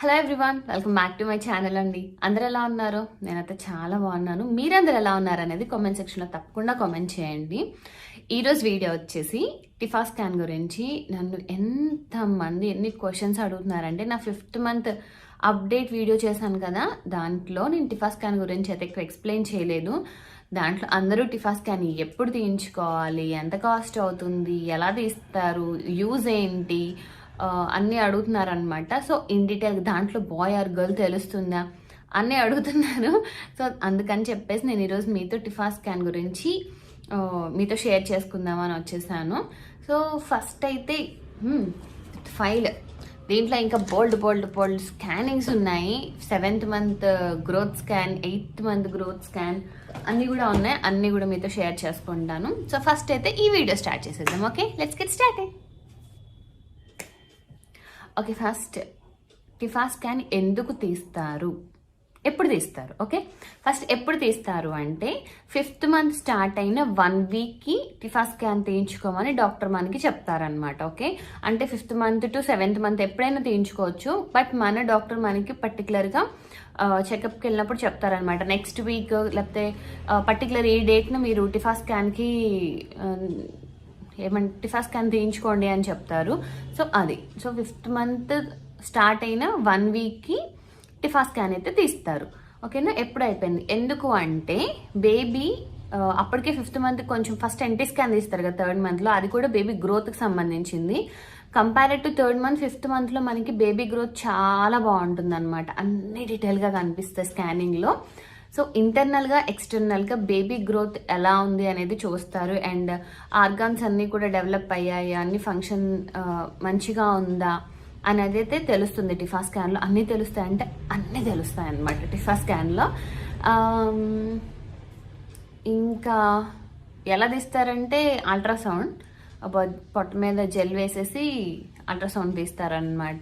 Hello everyone, welcome back to my channel అండి. అందరు ఎలా ఉన్నారు? నేనైతే చాలా బాగున్నాను. మీరందరూ ఎలా ఉన్నారు అనేది కామెంట్ సెక్షన్లో తప్పకుండా కామెంట్ చేయండి. ఈరోజు వీడియో వచ్చేసి టిఫా స్కాన్ గురించి. నన్ను ఎంతమంది ఎన్ని క్వశ్చన్స్ అడుగుతున్నారంటే, నా 5th మంత్ అప్డేట్ వీడియో చేశాను కదా, దాంట్లో నేను టిఫా స్కాన్ గురించి అయితే ఎక్కువ ఎక్స్ప్లెయిన్ చేయలేదు. దాంట్లో అందరూ టిఫా స్కాన్ ఎప్పుడు తీయించుకోవాలి, ఎంత కాస్ట్ అవుతుంది, ఎలా తీస్తారు, యూజ్ ఏంటి అన్నీ అడుగుతున్నారనమాట. సో ఇన్ డీటెయిల్ దాంట్లో బాయ్ ఆర్ గర్ల్ తెలుస్తుందా అన్నీ అడుగుతున్నారు. సో అందుకని చెప్పేసి నేను ఈరోజు మీతో టిఫా స్కాన్ గురించి మీతో షేర్ చేసుకుందామని వచ్చేసాను. సో ఫస్ట్ అయితే ఫైల్, దీంట్లో ఇంకా బోల్డ్ స్కానింగ్స్ ఉన్నాయి. 7th month growth scan, 8th month growth scan అన్నీ కూడా ఉన్నాయి. అన్నీ కూడా మీతో షేర్ చేసుకుంటాను. సో ఫస్ట్ అయితే ఈ వీడియో స్టార్ట్ చేసేద్దాం. Okay, let's get start. Okay, first TIFFA scan ఎందుకు తీస్తారు, ఎప్పుడు తీస్తారు? ఓకే, ఫస్ట్ ఎప్పుడు తీస్తారు అంటే 5th మంత్ స్టార్ట్ అయిన 1 వీక్కి టిఫా స్కాన్ తీయించుకోమని డాక్టర్ మనకి చెప్తారనమాట. ఓకే, అంటే 5th month to 7th month ఎప్పుడైనా తీయించుకోవచ్చు. బట్ మన డాక్టర్ మనకి పర్టికులర్గా చెకప్కి వెళ్ళినప్పుడు చెప్తారనమాట. నెక్స్ట్ వీక్ లేకపోతే పర్టికులర్ ఈ డేట్న మీరు టిఫా స్కాన్కి టిఫా స్కాన్ తీయించుకోండి అని చెప్తారు. సో అది 5th మంత్ స్టార్ట్ అయిన 1 వీక్కి టిఫా స్కాన్ అయితే తీస్తారు. ఓకేనా, ఎప్పుడు అయిపోయింది. ఎందుకు అంటే బేబీ అప్పటికే 5th మంత్ కొంచెం ఫస్ట్ ఎన్టీ స్కాన్ తీస్తారు కదా 3rd మంత్లో, అది కూడా బేబీ గ్రోత్కి సంబంధించింది. Compared to 3rd month 5th మంత్లో మనకి బేబీ గ్రోత్ చాలా బాగుంటుంది అనమాట. అన్ని డీటెయిల్గా కనిపిస్తాయి స్కానింగ్లో. సో ఇంటర్నల్గా ఎక్స్టర్నల్గా బేబీ గ్రోత్ ఎలా ఉంది అనేది చూస్తారు. అండ్ ఆర్గాన్స్ అన్నీ కూడా డెవలప్ అయ్యాయి, అన్ని ఫంక్షన్ మంచిగా ఉందా అనేది అయితే తెలుస్తుంది టిఫా స్కాన్లో. అన్నీ తెలుస్తాయి అంటే అన్నీ తెలుస్తాయి అన్నమాట టిఫా స్కాన్లో. ఇంకా ఎలా తీస్తారంటే అల్ట్రాసౌండ్, పొట్ట మీద జెల్ వేసేసి అల్ట్రాసౌండ్ తీస్తారనమాట.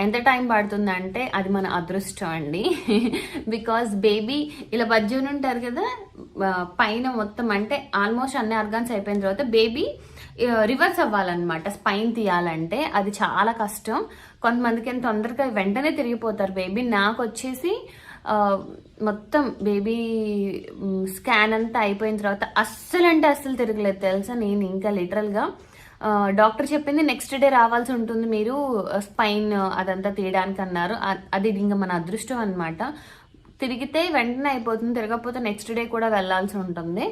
ఎంత టైం పడుతుందంటే అది మన అదృష్టం అండి. బికాస్ బేబీ ఇలా బజ్జూని ఉంటారు కదా పైన మొత్తం, అంటే ఆల్మోస్ట్ అన్ని ఆర్గాన్స్ అయిపోయిన తర్వాత బేబీ రివర్స్ అవ్వాలన్నమాట. స్పైన్ తీయాలంటే అది చాలా కష్టం. కొంతమందికి తొందరగా వెంటనే తిరిగిపోతారు బేబీ. నాకు వచ్చేసి మొత్తం బేబీ స్కాన్ అంతా అయిపోయిన తర్వాత అస్సలు తిరగలేదు తెలుసా. నేను ఇంకా లిటరల్గా డాక్టర్ చెప్పింది నెక్స్ట్ డే రావాల్సి ఉంటుంది మీరు స్పైన్ అదంతా తీయడానికి అన్నారు. అది ఇంకా మన అదృష్టం అనమాట. తిరిగితే వెంటనే అయిపోతుంది, తిరగకపోతే నెక్స్ట్ డే కూడా వెళ్ళాల్సి ఉంటుంది.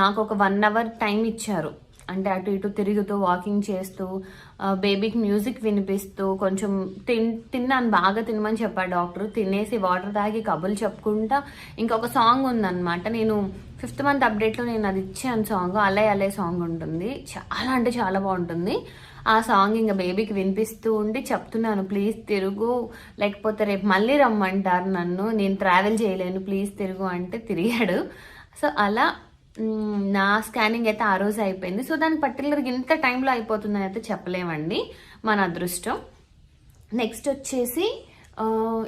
నాకు ఒక 1 hour టైం ఇచ్చారు. అంటే అటు ఇటు తిరుగుతూ వాకింగ్ చేస్తూ బేబీకి మ్యూజిక్ వినిపిస్తూ కొంచెం తిన్నాను, బాగా తినమని చెప్పాడు డాక్టర్. తినేసి వాటర్ తాగి కబుర్లు చెప్పుకుంటా ఇంకొక సాంగ్ ఉందన్నమాట. నేను 5th మంత్ అప్డేట్లో నేను అది ఇచ్చాను సాంగ్, అలే అలే సాంగ్ ఉంటుంది. చాలా అంటే చాలా బాగుంటుంది ఆ సాంగ్. ఇంకా బేబీకి వినిపిస్తూ ఉండి చెప్తున్నాను, ప్లీజ్ తిరుగు, లేకపోతే రేపు మళ్ళీ రమ్మంటారు నన్ను, నేను ట్రావెల్ చేయలేను, ప్లీజ్ తిరుగు అంటే తిరిగాడు. సో అలా నా స్కానింగ్ అయితే ఆ రోజు అయిపోయింది. సో దానికి పర్టికులర్గా ఇంత టైంలో అయిపోతుందని అయితే చెప్పలేమండి, మన అదృష్టం. నెక్స్ట్ వచ్చేసి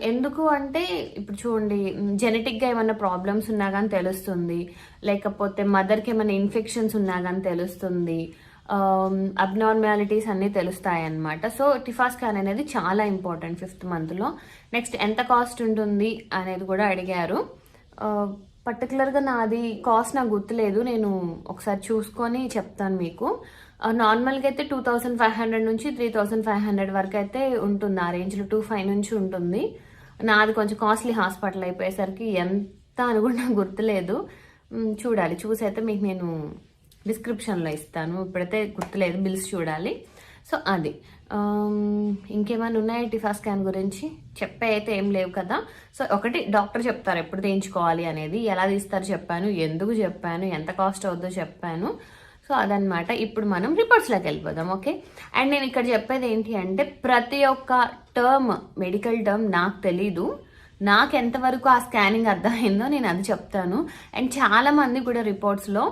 ఎందుకు అంటే ఇప్పుడు చూడండి, జెనెటిక్గా ఏమైనా ప్రాబ్లమ్స్ ఉన్నా కానీ తెలుస్తుంది, లేకపోతే మదర్కి ఏమైనా ఇన్ఫెక్షన్స్ ఉన్నా కానీ తెలుస్తుంది, అబ్నార్మాలిటీస్ అన్నీ తెలుస్తాయి అన్నమాట. సో టిఫా స్కాన్ అనేది చాలా ఇంపార్టెంట్ 5th మంత్లో. నెక్స్ట్ ఎంత కాస్ట్ ఉంటుంది అనేది కూడా అడిగారు. పర్టికులర్గా నాది కాస్ట్ నాకు గుర్తులేదు, నేను ఒకసారి చూసుకొని చెప్తాను మీకు. నార్మల్గా అయితే 2500 నుంచి 3500 వరకు అయితే ఉంటుంది. ఆ రేంజ్లో 2500 నుంచి ఉంటుంది. నాది కొంచెం కాస్ట్లీ హాస్పిటల్ అయిపోయేసరికి ఎంత అని కూడా నాకు గుర్తులేదు. చూడాలి, చూసి అయితే మీకు నేను డిస్క్రిప్షన్లో ఇస్తాను. ఇప్పుడైతే గుర్తులేదు, బిల్స్ చూడాలి. సో అది ఇంకేమైనా ఉన్నాయా టిఫా స్కాన్ గురించి? చెప్పే అయితే ఏం లేవు కదా. సో ఒకటి డాక్టర్ చెప్తారు ఎప్పుడు తీయించుకోవాలి అనేది, ఎలా తీస్తారు చెప్పాను, ఎందుకు చెప్పాను, ఎంత కాస్ట్ అవుతుందో చెప్పాను. సో అదనమాట. ఇప్పుడు మనం రిపోర్ట్స్లోకి వెళ్ళిపోదాం. ఓకే, అండ్ నేను ఇక్కడ చెప్పేది ఏంటి అంటే ప్రతి ఒక్క టర్మ్, మెడికల్ టర్మ్ నాకు తెలీదు, నాకు ఎంతవరకు ఆ స్కానింగ్ అర్థమైందో నేను అది చెప్తాను. అండ్ చాలామంది కూడా రిపోర్ట్స్లో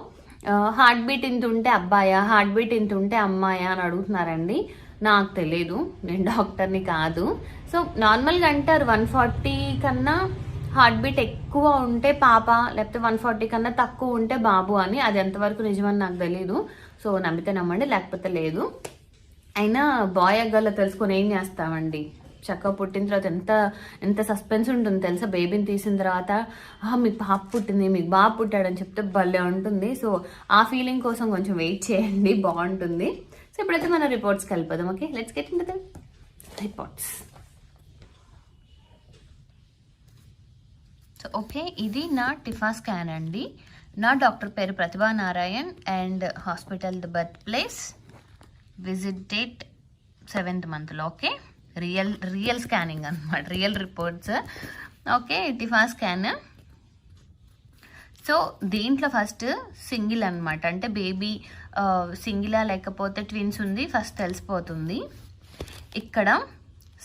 హార్ట్ బీట్ ఇంత ఉంటే అబ్బాయా, హార్ట్ బీట్ ఇంత ఉంటే అమ్మాయా అని అడుగుతున్నారండి. నాకు తెలీదు, నేను డాక్టర్ని కాదు. సో నార్మల్గా అంటారు 140 కన్నా హార్ట్ బీట్ ఎక్కువ ఉంటే పాప, లేకపోతే 140 కన్నా తక్కువ ఉంటే బాబు అని. అది ఎంతవరకు నిజమని నాకు తెలీదు. సో నమ్మితే నమ్మండి, లేకపోతే లేదు. అయినా బాయ్ గర్ల్ తెలుసుకొని ఏం చేస్తామండి, చక్కగా పుట్టిన తర్వాత ఎంత ఎంత సస్పెన్స్ ఉంటుంది తెలుసా. బేబీని తీసిన తర్వాత మీకు పాప పుట్టింది, మీకు బాబు పుట్టాడని చెప్తే భలే ఉంటుంది. సో ఆ ఫీలింగ్ కోసం కొంచెం వెయిట్ చేయండి, బాగుంటుంది. సో ఇప్పుడైతే మనం రిపోర్ట్స్కి వెళ్ళిపోదాం. Okay, let's get into the reports. So okay, ఇది నా టిఫా స్కాన్ అండి. నా డాక్టర్ పేరు Pratibha Narayan and hospital the birth place, visit date 7th monthలో. ఓకే, రియల్ స్కానింగ్ అనమాట, real reports. Okay, TIFFA scan. So దీంట్లో ఫస్ట్ సింగిల్ అనమాట, అంటే బేబీ సింగిలా లేకపోతే ట్విన్స్ ఉంది ఫస్ట్ తెలిసిపోతుంది. ఇక్కడ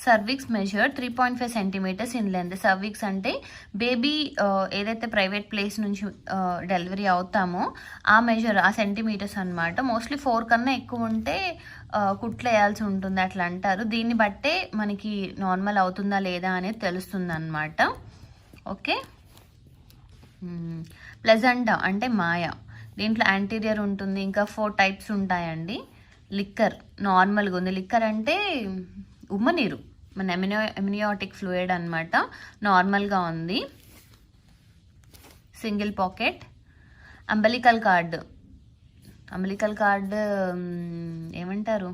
cervix measure 3.5 centimeters in length. Cervix అంటే బేబీ ఏదైతే ప్రైవేట్ ప్లేస్ నుంచి డెలివరీ అవుతామో ఆ మెజర్, ఆ సెంటీమీటర్స్ అనమాట. మోస్ట్లీ 4 కన్నా ఎక్కువ ఉంటే కుట్లు వేయాల్సి ఉంటుంది అట్లా అంటారు. దీన్ని బట్టే మనకి నార్మల్ అవుతుందా లేదా అనేది తెలుస్తుంది అనమాట. ఓకే, ప్లెజెంటా అంటే మాయ, దీంట్లో యాంటీరియర్ ఉంటుంది. ఇంకా 4 types ఉంటాయండి. లిక్కర్ నార్మల్గా ఉంది. లిక్కర్ అంటే ఉమ్మనీరు, మన ఎమినియాటిక్ ఫ్లూయిడ్ అనమాట, నార్మల్గా ఉంది. Single pocket. అంబలికల్ కార్డ్ ఏమంటారు?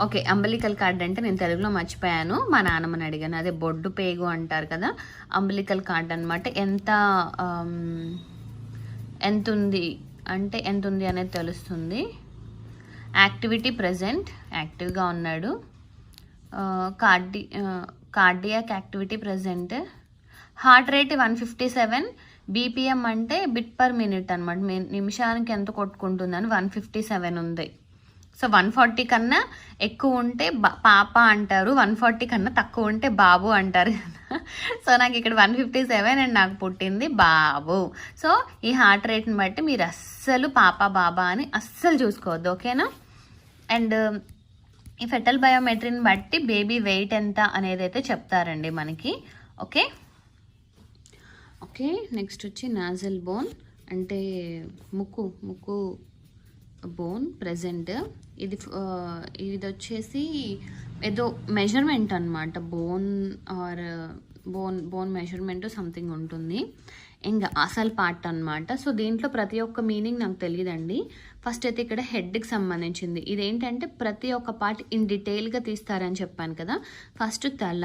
ఓకే, అంబలికల్ కార్డ్ అంటే నేను తెలుగులో మర్చిపోయాను, మా నాన్నమ్మని అడిగాను. అదే బొడ్డు పేగు అంటారు కదా, అంబలికల్ కార్డ్ అనమాట. ఎంత ఉంది అనేది తెలుస్తుంది. యాక్టివిటీ ప్రెజెంట్, యాక్టివ్గా ఉన్నాడు. Cardiac activity present. Heart rate 157. BPM అంటే బిట్ పర్ మినిట్ అనమాట, నిమిషానికి ఎంత కొట్టుకుంటుందని 157 ఉంది. సో 140 కన్నా ఎక్కువ ఉంటే పాప అంటారు, 140 కన్నా తక్కువ ఉంటే బాబు అంటారు కదా. సో నాకు ఇక్కడ 157 అండ్ నాకు పుట్టింది బాబు. సో ఈ హార్ట్ రేట్ని బట్టి మీరు అస్సలు పాప బాబా అని అస్సలు చూసుకోవద్దు, ఓకేనా. అండ్ ఈ ఫెటల్ బయోమెట్రీని బట్టి బేబీ వెయిట్ ఎంత అనేది అయితే చెప్తారండి మనకి. ఓకే, నెక్స్ట్ వచ్చి నాజల్ బోన్ అంటే ముక్కు బోన్ ప్రెజెంట్. ఇది వచ్చేసి ఏదో మెజర్మెంట్ అనమాట, బోన్ మెజర్మెంట్ సంథింగ్ ఉంటుంది. ఇంకా అసలు పార్ట్ అనమాట. సో దీంట్లో ప్రతి ఒక్క మీనింగ్ నాకు తెలియదండి. ఫస్ట్ అయితే ఇక్కడ హెడ్కి సంబంధించింది. ఇదేంటంటే ప్రతి ఒక్క పార్ట్ ఇన్ డీటెయిల్గా తీస్తారని చెప్పాను కదా. ఫస్ట్ తల.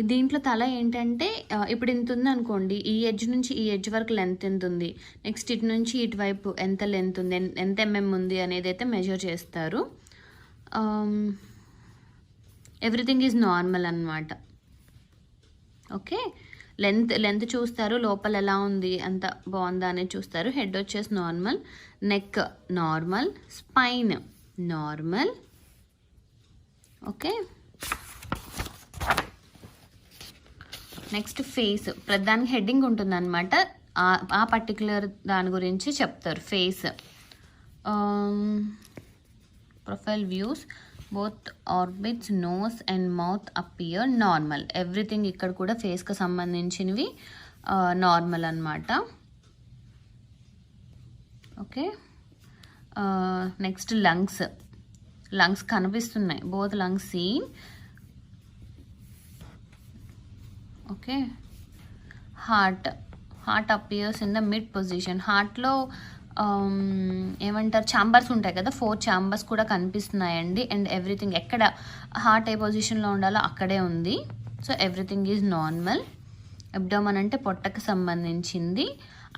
దీంట్లో తల ఏంటంటే ఇప్పుడు ఇంత ఉంది అనుకోండి, ఈ ఎడ్జ్ నుంచి ఈ ఎడ్జ్ వరకు లెంత్ ఎంత ఉంది, నెక్స్ట్ ఇటు నుంచి ఇటువైపు ఎంత లెంత్ ఉంది, ఎంత ఎంఎం ఉంది అనేది అయితే మెజర్ చేస్తారు. ఎవ్రీథింగ్ ఈజ్ నార్మల్ అనమాట. ఓకే, లెంత్ చూస్తారు, లోపల ఎలా ఉంది అంత బాగుందా అనేది చూస్తారు. హెడ్ వచ్చేసి normal, neck normal, spine normal. Okay, next face. ప్రధానికి హెడ్డింగ్ ఉంటుంది అనమాట, ఆ పర్టికులర్ దాని గురించి చెప్తారు. Face, profile views, both orbits, nose and mouth appear normal. Everything ఇక్కడ కూడా ఫేస్కి సంబంధించినవి నార్మల్ అనమాట. ఓకే, నెక్స్ట్ లంగ్స్ కనిపిస్తున్నాయి, both lungs seen. Okay, heart appears in the mid position. హార్ట్లో ఏమంటారు, ఛాంబర్స్ ఉంటాయి కదా, 4 ఛాంబర్స్ కూడా కనిపిస్తున్నాయండి. అండ్ ఎవ్రీథింగ్ ఎక్కడ హార్ట్ ఏ పొజిషన్లో ఉండాలో అక్కడే ఉంది. So everything is normal. Abdomen అంటే పొట్టకు సంబంధించింది,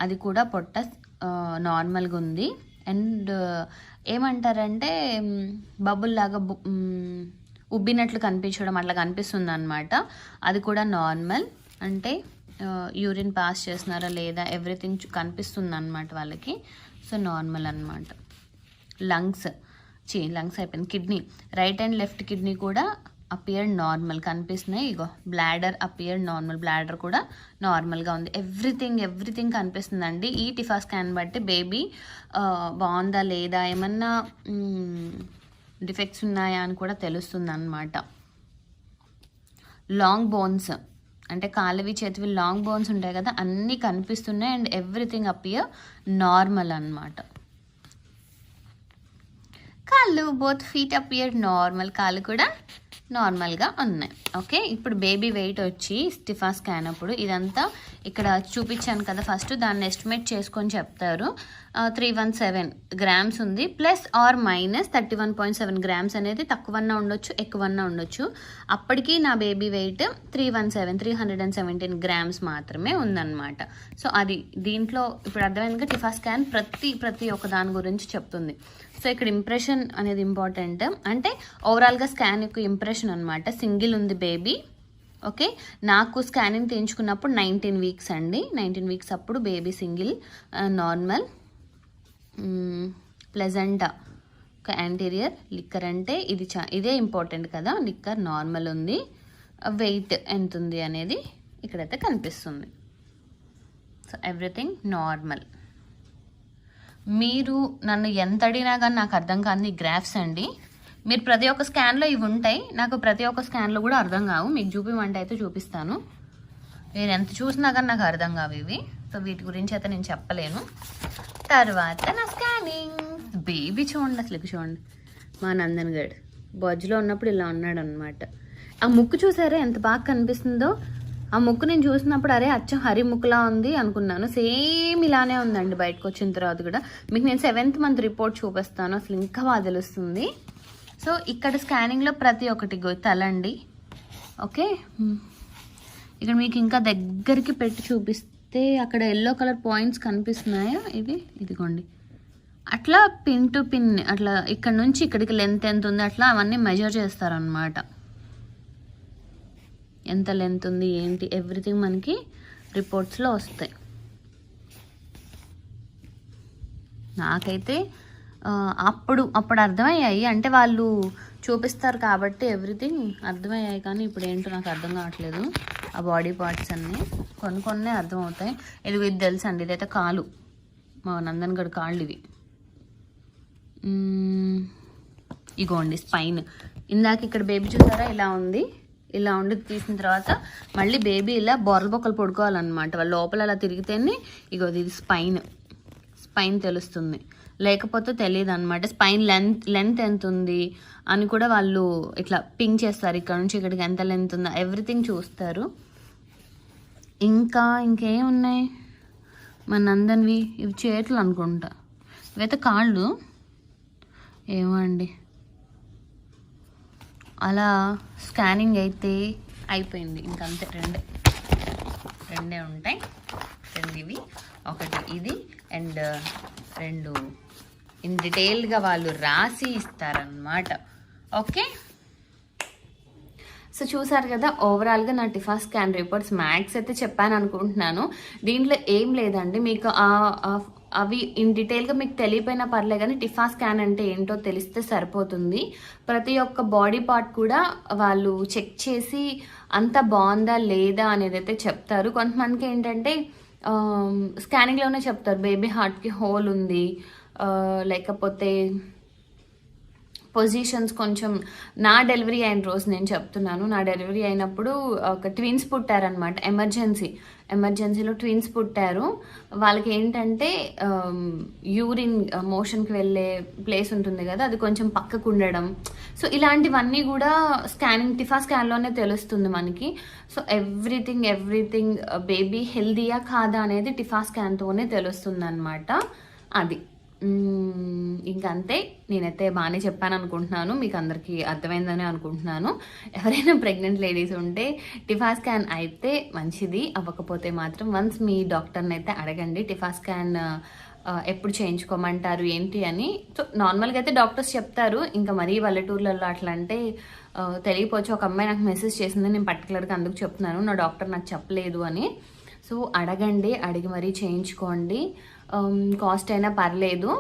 అది కూడా పొట్ట నార్మల్గా ఉంది. అండ్ ఏమంటారంటే బబుల్ లాగా ఉబ్బినట్లు కనిపించడం అట్లా కనిపిస్తుంది అనమాట, అది కూడా నార్మల్. అంటే యూరిన్ పాస్ చేస్తున్నారా లేదా ఎవ్రీథింగ్ కనిపిస్తుంది అనమాట వాళ్ళకి. సో నార్మల్ అనమాట. లంగ్స్ అయిపోయింది. Kidney, right and left kidney కూడా అపియర్ నార్మల్ కనిపిస్తున్నాయి. ఇగో బ్లాడర్ అపియర్ నార్మల్, బ్లాడర్ కూడా నార్మల్గా ఉంది. ఎవ్రీథింగ్ కనిపిస్తుందండి. ఈ టిఫా స్కాన్ బట్టి బేబీ బాగుందా లేదా, ఏమన్నా డిఫెక్ట్స్ ఉన్నాయా అని కూడా తెలుస్తుంది అన్నమాట. లాంగ్ బోన్స్ అంటే కాళ్ళవి చేతివి లాంగ్ బోన్స్ ఉంటాయి కదా, అన్నీ కనిపిస్తున్నాయి. అండ్ ఎవ్రీథింగ్ అపియర్ నార్మల్ అన్నమాట. కాళ్ళు బోత్ ఫీట్ అపియర్ నార్మల్, కాళ్ళు కూడా నార్మల్గా ఉన్నాయి. ఓకే, ఇప్పుడు బేబీ వెయిట్ వచ్చి స్టిఫా స్కాన్ అప్పుడు ఇదంతా ఇక్కడ చూపించాను కదా ఫస్ట్, దాన్ని ఎస్టిమేట్ చేసుకొని చెప్తారు. 317 గ్రామ్స్ ఉంది, ప్లస్ ఆర్ మైనస్ 31.7 గ్రామ్స్ అనేది తక్కువన్నా ఉండొచ్చు ఎక్కువన్నా ఉండొచ్చు. అప్పటికి నా బేబీ వెయిట్ 317 గ్రామ్స్ మాత్రమే ఉందన్నమాట. సో అది దీంట్లో ఇప్పుడు అర్థమైందిగా టిఫా స్కాన్ ప్రతి ఒక్క దాని గురించి చెప్తుంది. సో ఇక్కడ ఇంప్రెషన్ అనేది ఇంపార్టెంట్, అంటే ఓవరాల్గా స్కాన్ యొక్క ఇంప్రెషన్ అనమాట. సింగిల్ ఉంది బేబీ. ఓకే, నాకు స్కానింగ్ తీయించుకున్నప్పుడు 19 వీక్స్ అండి. 19 వీక్స్ అప్పుడు బేబీ సింగిల్, నార్మల్, ప్లెజెంటా ఒక యాంటీరియర్, లిక్కర్ అంటే ఇదే ఇంపార్టెంట్ కదా, లిక్కర్ నార్మల్ ఉంది. వెయిట్ ఎంత ఉంది అనేది ఇక్కడైతే కనిపిస్తుంది. So everything normal. మీరు నన్ను ఎంత అడిగినా కానీ నాకు అర్థం కాని గ్రాఫ్స్ అండి. మీరు ప్రతి ఒక్క స్కాన్లో ఇవి ఉంటాయి, నాకు ప్రతి ఒక్క స్కాన్లో కూడా అర్థం కావు. మీకు చూపిమంటే అయితే చూపిస్తాను. నేను ఎంత చూసినా కానీ నాకు అర్థం కావు ఇవి. సో వీటి గురించి అయితే నేను చెప్పలేను. తర్వాత నా స్కానింగ్ బేబీ చూడండి, అసలు చూడండి. మా నందన్ గడ్ బొజ్జులో ఉన్నప్పుడు ఇలా ఉన్నాడు అనమాట. ఆ ముక్కు చూసారా ఎంత బాగా కనిపిస్తుందో. ఆ ముక్కు నేను చూసినప్పుడు అరే అచ్చం హరి ముక్కులా ఉంది అనుకున్నాను. సేమ్ ఇలానే ఉందండి బయటకు వచ్చిన తర్వాత కూడా. మీకు నేను 7th మంత్ రిపోర్ట్ చూపిస్తాను, అసలు ఇంకా బాగా తెలుస్తుంది. సో ఇక్కడ స్కానింగ్లో ప్రతి ఒక్కటి తలండి. ఓకే, ఇక్కడ మీకు ఇంకా దగ్గరికి పెట్టి చూపిస్తే అక్కడ ఎల్లో కలర్ పాయింట్స్ కనిపిస్తున్నాయా, ఇదిగోండి. అట్లా పిన్ టు పిన్ అట్లా ఇక్కడ నుంచి ఇక్కడికి లెంత్ ఎంత ఉంది అట్లా అవన్నీ మెజర్ చేస్తారనమాట. ఎంత లెంత్ ఉంది ఏంటి ఎవ్రీథింగ్ మనకి రిపోర్ట్స్లో వస్తాయి. నాకైతే అప్పుడు అర్థమయ్యాయి, అంటే వాళ్ళు చూపిస్తారు కాబట్టి ఎవ్రీథింగ్ అర్థమయ్యాయి. కానీ ఇప్పుడు ఏంటో నాకు అర్థం కావట్లేదు. ఆ బాడీ పార్ట్స్ అన్నీ కొన్ని అర్థం అవుతాయి. ఇది తెలుసు అండి, ఇదైతే కాలు, మా నందన్ గడ్ కాళ్ళు ఇవి. ఇగోండి స్పైన్. ఇందాక ఇక్కడ బేబీ చూసారా ఇలా ఉంది, ఇలా ఉండి తీసిన తర్వాత మళ్ళీ బేబీ ఇలా బొరల బొక్కలు పడుకోవాలన్నమాట. వాళ్ళ లోపల అలా తిరిగితేనే ఇది స్పైన్ తెలుస్తుంది, లేకపోతే తెలియదు అనమాట. స్పైన్ లెంత్ ఎంత ఉంది అని కూడా వాళ్ళు ఇట్లా పింక్ చేస్తారు. ఇక్కడ నుంచి ఇక్కడికి ఎంత లెంత్ ఉందో ఎవ్రీథింగ్ చూస్తారు. ఇంకేం ఉన్నాయి మన నందన్వి, ఇవి చేతులు అనుకుంటా, ఇవైతే కాళ్ళు ఏమో అండి. అలా స్కానింగ్ అయితే అయిపోయింది. ఇంకంతే, రెండే ఉంటాయి. 2 ఇవి, ఒకటి ఇది, అండ్ 2 ఇన్ డీటెయిల్గా వాళ్ళు రాసి ఇస్తారనమాట. ఓకే, సో చూసారు కదా ఓవరాల్గా నా టిఫా స్కాన్ రిపోర్ట్స్ మ్యాక్స్ అయితే చెప్పాను అనుకుంటున్నాను. దీంట్లో ఏం లేదండి, మీకు అవి ఇన్ డీటెయిల్గా మీకు తెలియపోయినా పర్లే, కానీ టిఫా స్కాన్ అంటే ఏంటో తెలిస్తే సరిపోతుంది. ప్రతి ఒక్క బాడీ పార్ట్ కూడా వాళ్ళు చెక్ చేసి అంత బాగుందా లేదా అనేది అయితే చెప్తారు. కొంతమందికి ఏంటంటే స్కానింగ్లోనే చెప్తారు బేబీ హార్ట్కి హోల్ ఉంది, లేకపోతే పొజిషన్స్ కొంచెం. నా డెలివరీ అయిన రోజు నేను చెప్తున్నాను, నా డెలివరీ అయినప్పుడు ఒక ట్విన్స్ పుట్టారనమాట. ఎమర్జెన్సీలో ట్విన్స్ పుట్టారు. వాళ్ళకి ఏంటంటే యూరిన్ మోషన్కి వెళ్ళే ప్లేస్ ఉంటుంది కదా, అది కొంచెం పక్కకు ఉండడం. సో ఇలాంటివన్నీ కూడా టిఫా స్కాన్లోనే తెలుస్తుంది మనకి. సో ఎవ్రీథింగ్ బేబీ హెల్దీయా కాదా అనేది టిఫా స్కాన్తోనే తెలుస్తుంది అనమాట. అది ఇంకంతే. నేనైతే బాగానే చెప్పాను అనుకుంటున్నాను, మీకు అందరికీ అర్థమైందని అనుకుంటున్నాను. ఎవరైనా ప్రెగ్నెంట్ లేడీస్ ఉంటే టిఫా స్కాన్ అయితే మంచిది, అవ్వకపోతే మాత్రం వన్స్ మీ డాక్టర్ని అయితే అడగండి టిఫా స్కాన్ ఎప్పుడు చేయించుకోమంటారు ఏంటి అని. సో నార్మల్గా అయితే డాక్టర్స్ చెప్తారు, ఇంకా మరీ పల్లెటూర్లలో అట్లా అంటే తెలియపోవచ్చు. ఒక అమ్మాయి నాకు మెసేజ్ చేసింది, నేను పర్టికులర్గా అందుకు చెప్తున్నాను, నా డాక్టర్ నాకు చెప్పలేదు అని. సో అడగండి, అడిగి మరీ చేయించుకోండి. కాస్ట్ అయినా పర్లేదు,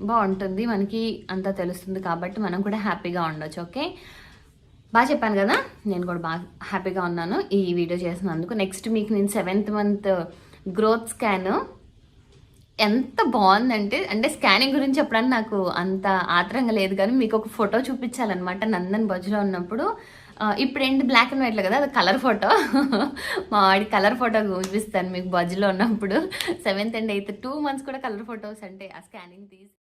బాగుంటుంది, మనకి అంతా తెలుస్తుంది కాబట్టి మనం కూడా హ్యాపీగా ఉండొచ్చు. ఓకే, బాగా చెప్పాను కదా, నేను కూడా బాగా హ్యాపీగా ఉన్నాను ఈ వీడియో చేసినందుకు. నెక్స్ట్ మీకు నేను 7th మంత్ గ్రోత్ స్కాన్ ఎంత బాగుందంటే, అంటే స్కానింగ్ గురించి చెప్పడానికి నాకు అంత ఆత్రంగా లేదు, కానీ మీకు ఒక ఫోటో చూపించాలన్నమాట. నందన్ బొజ్జులో ఉన్నప్పుడు. ఇప్పుడు ఏంటి బ్లాక్ అండ్ వైట్లో కదా, అది కలర్ ఫోటో. మా వాడి కలర్ ఫోటో చూపిస్తాను మీకు బొజ్జులో ఉన్నప్పుడు. 7th and 8th 2 months కూడా కలర్ ఫొటోస్ అంటే ఆ స్కానింగ్ తీసి